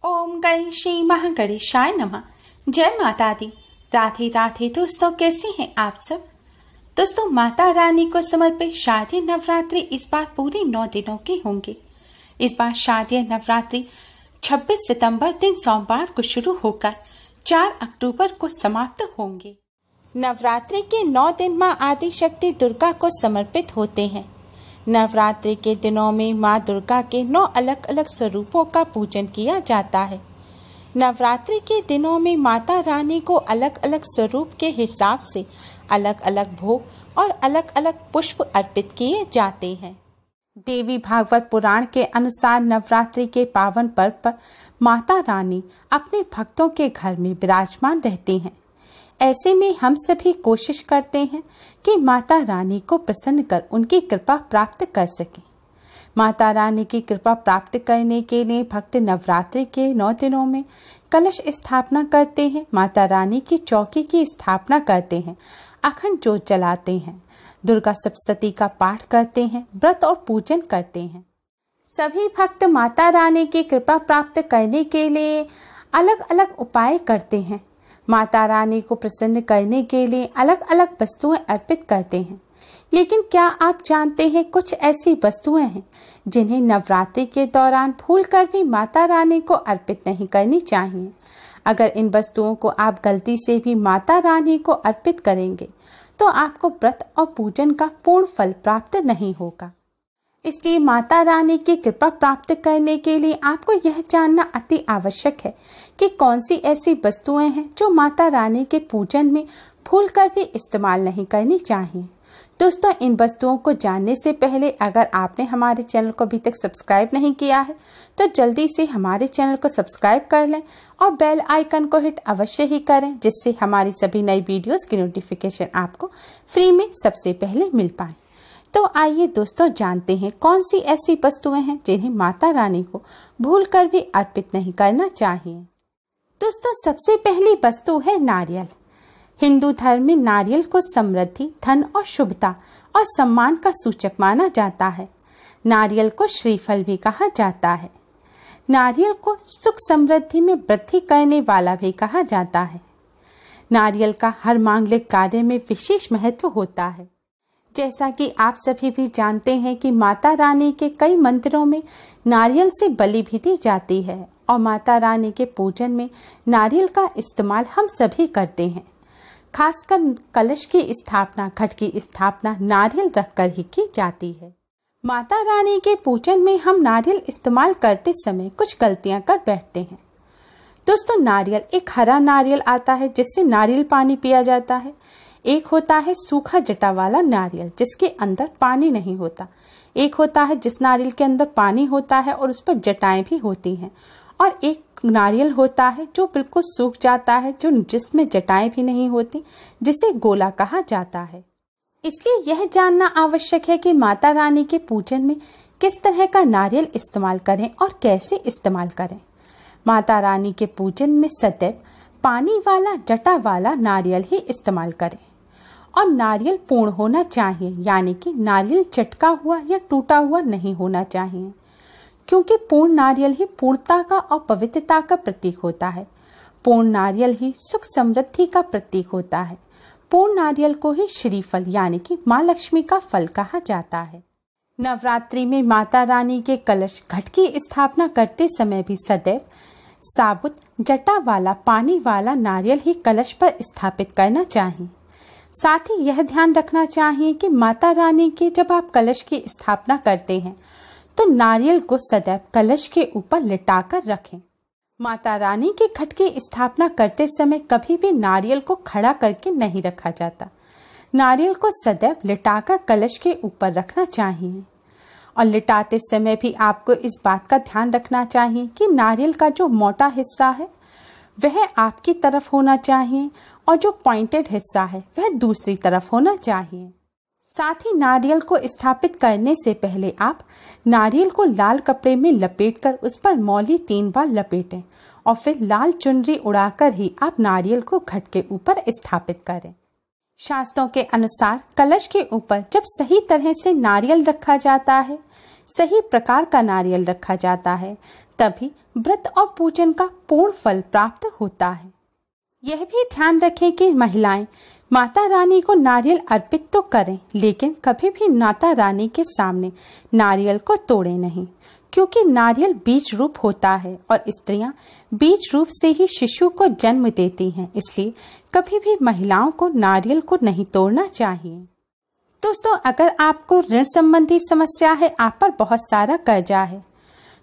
ओम गणेशी महागणेशाय नमः। जय माता दी। राधे राधे दोस्तों, कैसे हैं आप सब। दोस्तों, माता रानी को समर्पित शारदीय नवरात्रि इस बार पूरे 9 दिनों के होंगे। इस बार शारदीय नवरात्रि 26 सितंबर दिन सोमवार को शुरू होकर 4 अक्टूबर को समाप्त होंगे। नवरात्रि के 9 दिन मां आदि शक्ति दुर्गा को समर्पित होते हैं। नवरात्रि के दिनों में मां दुर्गा के 9 अलग अलग स्वरूपों का पूजन किया जाता है। नवरात्रि के दिनों में माता रानी को अलग अलग स्वरूप के हिसाब से अलग अलग भोग और अलग अलग पुष्प अर्पित किए जाते हैं। देवी भागवत पुराण के अनुसार नवरात्रि के पावन पर्व पर माता रानी अपने भक्तों के घर में विराजमान रहती हैं। ऐसे में हम सभी कोशिश करते हैं कि माता रानी को प्रसन्न कर उनकी कृपा प्राप्त कर सकें। माता रानी की कृपा प्राप्त करने के लिए भक्त नवरात्रि के 9 दिनों में कलश स्थापना करते हैं, माता रानी की चौकी की स्थापना करते हैं, अखंड ज्योत जलाते हैं, दुर्गा सप्तशती का पाठ करते हैं, व्रत और पूजन करते हैं। सभी भक्त माता रानी की कृपा प्राप्त करने के लिए अलग अलग उपाय करते हैं। माता रानी को प्रसन्न करने के लिए अलग अलग वस्तुएं अर्पित करते हैं। लेकिन क्या आप जानते हैं, कुछ ऐसी वस्तुएं हैं जिन्हें नवरात्रि के दौरान भूलकर भी माता रानी को अर्पित नहीं करनी चाहिए। अगर इन वस्तुओं को आप गलती से भी माता रानी को अर्पित करेंगे तो आपको व्रत और पूजन का पूर्ण फल प्राप्त नहीं होगा। इसलिए माता रानी की कृपा प्राप्त करने के लिए आपको यह जानना अति आवश्यक है कि कौन सी ऐसी वस्तुएं हैं जो माता रानी के पूजन में भूलकर भी इस्तेमाल नहीं करनी चाहिए। दोस्तों, इन वस्तुओं को जानने से पहले अगर आपने हमारे चैनल को अभी तक सब्सक्राइब नहीं किया है तो जल्दी से हमारे चैनल को सब्सक्राइब कर लें और बेल आइकन को हिट अवश्य ही करें, जिससे हमारी सभी नई वीडियोस की नोटिफिकेशन आपको फ्री में सबसे पहले मिल पाए। तो आइए दोस्तों, जानते हैं कौन सी ऐसी वस्तुएं हैं जिन्हें माता रानी को भूलकर भी अर्पित नहीं करना चाहिए। दोस्तों, सबसे पहली वस्तु है नारियल। हिंदू धर्म में नारियल को समृद्धि, धन और शुभता और सम्मान का सूचक माना जाता है। नारियल को श्रीफल भी कहा जाता है। नारियल को सुख समृद्धि में वृद्धि करने वाला भी कहा जाता है। नारियल का हर मांगलिक कार्य में विशेष महत्व होता है। जैसा कि आप सभी भी जानते हैं कि माता रानी के कई मंदिरों में नारियल से बलि भी दी जाती है और माता रानी के पूजन में नारियल का इस्तेमाल हम सभी करते हैं। खासकर कलश की स्थापना, घट की स्थापना नारियल रखकर ही की जाती है। माता रानी के पूजन में हम नारियल इस्तेमाल करते समय कुछ गलतियां कर बैठते हैं। दोस्तों, नारियल एक हरा नारियल आता है जिससे नारियल पानी पिया जाता है। एक होता है सूखा जटा वाला नारियल जिसके अंदर पानी नहीं होता। एक होता है जिस नारियल के अंदर पानी होता है और उस पर जटाएं भी होती हैं। और एक नारियल होता है जो बिल्कुल सूख जाता है, जो जिसमें जटाएं भी नहीं होती, जिसे गोला कहा जाता है। इसलिए यह जानना आवश्यक है कि माता रानी के पूजन में किस तरह का नारियल इस्तेमाल करें और कैसे इस्तेमाल करें। माता रानी के पूजन में सदैव पानी वाला जटा वाला नारियल ही इस्तेमाल करें और नारियल पूर्ण होना चाहिए, यानी कि नारियल चटका हुआ या टूटा हुआ नहीं होना चाहिए, क्योंकि पूर्ण नारियल ही पूर्णता का और पवित्रता का प्रतीक होता है। पूर्ण नारियल ही सुख समृद्धि का प्रतीक होता है। पूर्ण नारियल को ही श्रीफल यानी कि माँ लक्ष्मी का फल कहा जाता है। नवरात्रि में माता रानी के कलश घट की स्थापना करते समय भी सदैव साबुत जटा वाला पानी वाला नारियल ही कलश पर स्थापित करना चाहिए। साथ ही यह ध्यान रखना चाहिए कि माता रानी के जब आप कलश की स्थापना करते हैं तो नारियल को सदैव कलश के ऊपर लिटाकर रखें। माता रानी के घट की स्थापना करते समय कभी भी नारियल को खड़ा करके नहीं रखा जाता। नारियल को सदैव लिटाकर कलश के ऊपर रखना चाहिए। और लिटाते समय भी आपको इस बात का ध्यान रखना चाहिए कि नारियल का जो मोटा हिस्सा है वह आपकी तरफ होना चाहिए और जो पॉइंटेड हिस्सा है वह दूसरी तरफ होना चाहिए। साथ ही नारियल को स्थापित करने से पहले आप नारियल को लाल कपड़े में लपेटकर उस पर मौली 3 बार लपेटें और फिर लाल चुनरी उड़ाकर ही आप नारियल को घट के ऊपर स्थापित करें। शास्त्रों के अनुसार कलश के ऊपर जब सही तरह से नारियल रखा जाता है, सही प्रकार का नारियल रखा जाता है, तभी व्रत और पूजन का पूर्ण फल प्राप्त होता है। यह भी ध्यान रखें कि महिलाएं माता रानी को नारियल अर्पित तो करें, लेकिन कभी भी माता रानी के सामने नारियल को तोड़े नहीं, क्योंकि नारियल बीज रूप होता है और स्त्रियां बीज रूप से ही शिशु को जन्म देती हैं। इसलिए कभी भी महिलाओं को नारियल को नहीं तोड़ना चाहिए। दोस्तों, अगर आपको ऋण संबंधी समस्या है, आप पर बहुत सारा कर्जा है,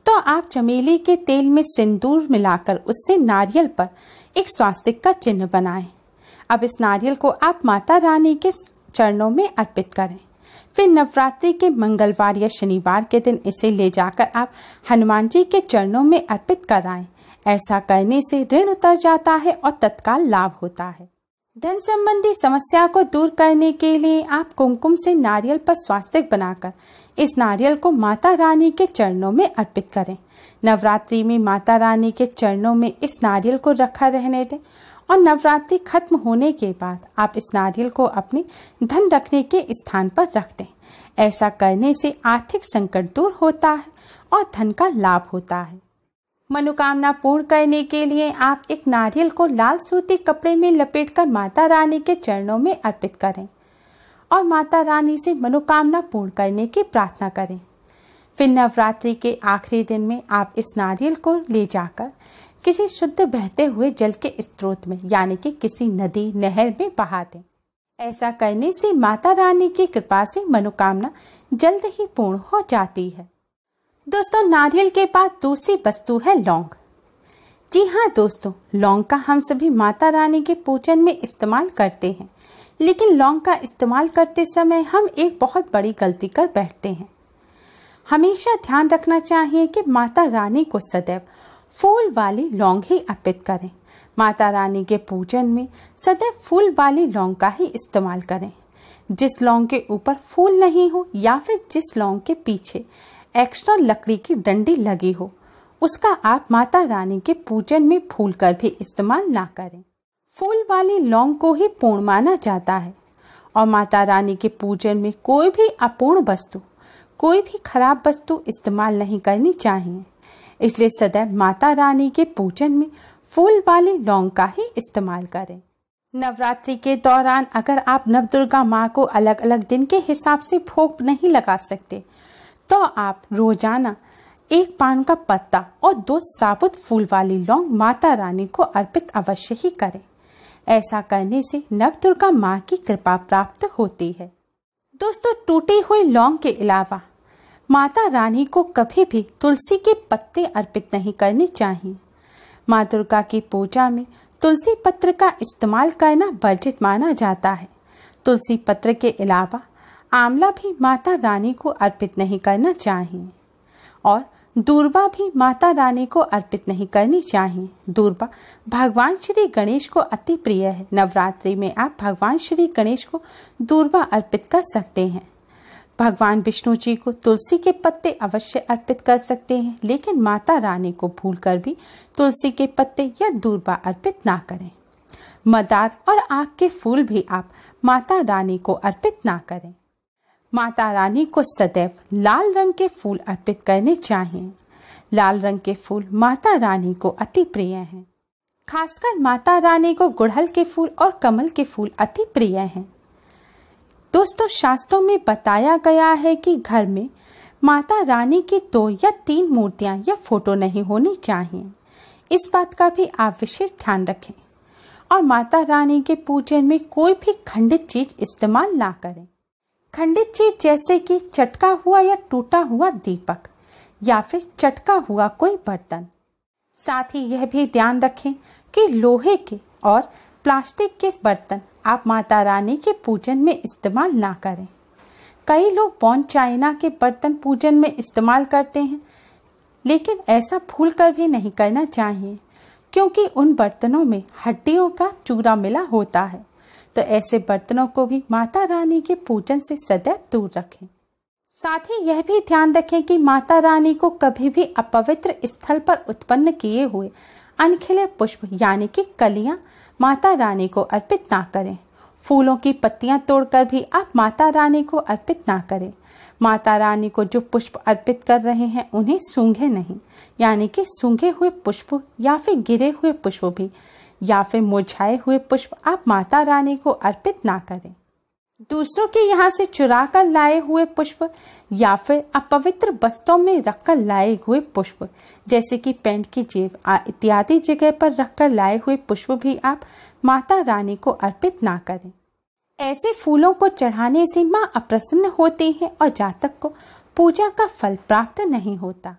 तो आप चमेली के तेल में सिंदूर मिलाकर उससे नारियल पर एक स्वास्तिक का चिन्ह बनाएं। अब इस नारियल को आप माता रानी के चरणों में अर्पित करें। फिर नवरात्रि के मंगलवार या शनिवार के दिन इसे ले जाकर आप हनुमान जी के चरणों में अर्पित कराएं। ऐसा करने से ऋण उतर जाता है और तत्काल लाभ होता है। धन संबंधी समस्या को दूर करने के लिए आप कुमकुम से नारियल पर स्वास्तिक बनाकर इस नारियल को माता रानी के चरणों में अर्पित करें। नवरात्रि में माता रानी के चरणों में इस नारियल को रखा रहने दें और नवरात्रि खत्म होने के बाद आप इस नारियल को अपने धन रखने के स्थान पर रख दें। ऐसा करने से आर्थिक संकट दूर होता है और धन का लाभ होता है। मनोकामना पूर्ण करने के लिए आप एक नारियल को लाल सूती कपड़े में लपेटकर माता रानी के चरणों में अर्पित करें और माता रानी से मनोकामना पूर्ण करने की प्रार्थना करें। फिर नवरात्रि के आखिरी दिन में आप इस नारियल को ले जाकर किसी शुद्ध बहते हुए जल के स्रोत में, यानी कि किसी नदी नहर में बहा दें। ऐसा करने से माता रानी की कृपा से मनोकामना जल्द ही पूर्ण हो जाती है। दोस्तों, नारियल के बाद दूसरी वस्तु है लौंग। जी हाँ दोस्तों, लौंग का हम सभी माता रानी के पूजन में इस्तेमाल करते हैं, लेकिन लौंग का इस्तेमाल करते समय हम एक बहुत बड़ी गलती कर बैठते हैं। हमेशा ध्यान रखना चाहिए कि माता रानी को सदैव फूल वाली लौंग ही अर्पित करें। माता रानी के पूजन में सदैव फूल वाली लौंग का ही इस्तेमाल करें। जिस लौंग के ऊपर फूल नहीं हो या फिर जिस लौंग के पीछे एक्स्ट्रा लकड़ी की डंडी लगी हो, उसका आप माता रानी के पूजन में भूल कर भी इस्तेमाल ना करें। फूल वाली लौंग को ही पूर्ण माना जाता है और माता रानी के पूजन में कोई भी अपूर्ण वस्तु, कोई भी खराब वस्तु इस्तेमाल नहीं करनी चाहिए। इसलिए सदैव माता रानी के पूजन में फूल वाली लौंग का ही इस्तेमाल करें। नवरात्रि के दौरान अगर आप नवदुर्गा माँ को अलग अलग दिन के हिसाब से भोग नहीं लगा सकते, तो आप रोजाना एक पान का पत्ता और 2 साबुत फूल वाली लौंग माता रानी को अर्पित अवश्य ही करें। ऐसा करने से नवदुर्गा माँ की कृपा प्राप्त होती है। दोस्तों, टूटी हुई लौंग के अलावा माता रानी को कभी भी तुलसी के पत्ते अर्पित नहीं करने चाहिए। माँ दुर्गा की पूजा में तुलसी पत्र का इस्तेमाल करना वर्जित माना जाता है। तुलसी पत्र के अलावा आंवला भी माता रानी को अर्पित नहीं करना चाहिए और दूर्वा भी माता रानी को अर्पित नहीं करनी चाहिए। दूर्वा भगवान श्री गणेश को अति प्रिय है। नवरात्रि में आप भगवान श्री गणेश को दूर्वा अर्पित कर सकते हैं। भगवान विष्णु जी को तुलसी के पत्ते अवश्य अर्पित कर सकते हैं, लेकिन माता रानी को भूलकर भी तुलसी के पत्ते या दूर्वा अर्पित ना करें। मदार और आक के फूल भी आप माता रानी को अर्पित ना करें। माता रानी को सदैव लाल रंग के फूल अर्पित करने चाहिए। लाल रंग के फूल माता रानी को अति प्रिय हैं। खासकर माता रानी को गुड़हल के फूल और कमल के फूल अति प्रिय हैं। दोस्तों, शास्त्रों में बताया गया है कि घर में माता रानी की 2 या 3 मूर्तियां या फोटो नहीं होनी चाहिए। इस बात का भी आप विशेष ध्यान रखें और माता रानी के पूजन में कोई भी खंडित चीज इस्तेमाल ना करें। खंडित चीज जैसे कि चटका हुआ या टूटा हुआ दीपक या फिर चटका हुआ कोई बर्तन। साथ ही यह भी ध्यान रखें कि लोहे के और प्लास्टिक के बर्तन आप माता रानी के पूजन में इस्तेमाल ना करें। कई लोग बॉन चाइना के बर्तन पूजन में इस्तेमाल करते हैं, लेकिन ऐसा भूलकर भी नहीं करना चाहिए, क्योंकि उन बर्तनों में हड्डियों का चूरा मिला होता है। तो ऐसे बर्तनों को भी माता रानी के पूजन से सदैव दूर रखें। साथ ही यह भी ध्यान रखें कि माता रानी को कभी भी अपवित्र स्थल पर उत्पन्न किए हुए अनखिले पुष्प यानी कि कलियां माता रानी को अर्पित ना करें। फूलों की पत्तियां तोड़कर भी आप माता रानी को अर्पित ना करें। माता रानी को जो पुष्प अर्पित कर रहे हैं उन्हें सूंघे नहीं, यानी कि सूंघे हुए पुष्प या फिर गिरे हुए पुष्प भी या फिर मुरझाए हुए पुष्प आप माता रानी को अर्पित ना करें। दूसरों के यहाँ से चुरा कर लाए हुए पुष्प या फिर अपवित्र वस्तुओं में रखकर लाए हुए पुष्प जैसे कि पेंट की जेब इत्यादि जगह पर रखकर लाए हुए पुष्प भी आप माता रानी को अर्पित ना करें। ऐसे फूलों को चढ़ाने से माँ अप्रसन्न होती है और जातक को पूजा का फल प्राप्त नहीं होता।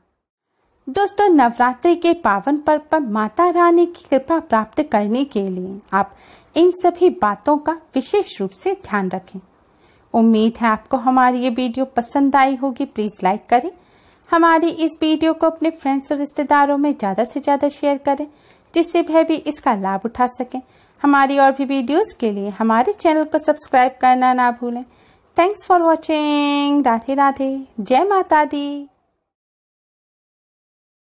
दोस्तों, नवरात्रि के पावन पर्व पर माता रानी की कृपा प्राप्त करने के लिए आप इन सभी बातों का विशेष रूप से ध्यान रखें। उम्मीद है आपको हमारी ये वीडियो पसंद आई होगी। प्लीज़ लाइक करें, हमारी इस वीडियो को अपने फ्रेंड्स और रिश्तेदारों में ज़्यादा से ज़्यादा शेयर करें जिससे वह भी इसका लाभ उठा सकें। हमारी और भी वीडियोस के लिए हमारे चैनल को सब्सक्राइब करना ना भूलें। Thanks for watching. Radhe Radhe. जय माता दी।